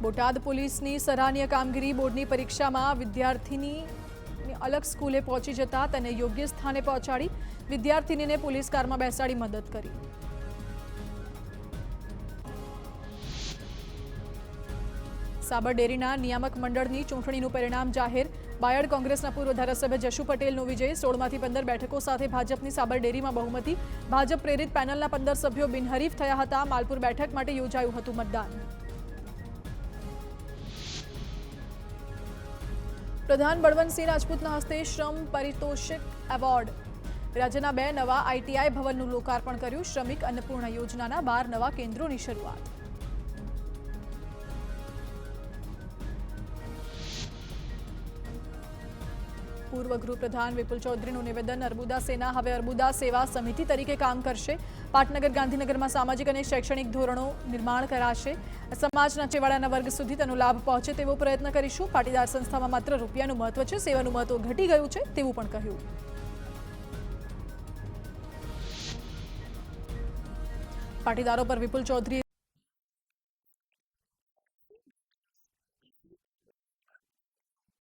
બોટાદ પોલીસની સરાહનીય કામગીરી બોર્ડની પરીક્ષામાં વિદ્યાર્થીની અલગ સ્કૂલે પહોંચી જતા તેને યોગ્ય સ્થાને પહોંચાડી વિદ્યાર્થીનીને પોલીસ કારમાં બેસાડી મદદ કરી। સાબર ડેરીના નિયામક મંડળની ચૂંટણીનું પરિણામ જાહેર। બાયડ કોંગ્રેસના પૂર્વ ધારાસભ્ય જશુ પટેલનો વિજય। 16માંથી 15 બેઠકો સાથે ભાજપની સાબર ડેરીમાં બહુમતી। ભાજપ પ્રેરિત પેનલના 15 સભ્યો બિનહરીફ થયા હતા। માલપુર બેઠક માટે યોજાયું હતું મતદાન। પ્રધાન બળવંતસિંહ રાજપૂતના હસ્તે શ્રમ પારિતોષિક એવોર્ડ। રાજ્યના 2 નવા આઈટીઆઈ ભવનનું લોકાર્પણ કર્યું। શ્રમિક અન્નપૂર્ણા યોજનાના 12 નવા કેન્દ્રોની શરૂઆત। પૂર્વ ગૃહપ્રધાન વિપુલ ચૌધરીનું નિવેદન। અર્બુદા સેના હવે અર્બુદા સેવા સમિતિ તરીકે કામ કરશે। પાટનગર ગાંધીનગરમાં સામાજિક અને શૈક્ષણિક ધોરણો નિર્માણ કરાશે। સમાજના છેવાડાના વર્ગ સુધી તેનો લાભ પહોંચે તેવો પ્રયત્ન કરીશું। પાટીદાર સંસ્થામાં માત્ર રૂપિયાનું મહત્વ છે, સેવાનું મહત્વ ઘટી ગયું છે તેવું પણ કહ્યું। પાટીદારો પર વિપુલ ચૌધરીએ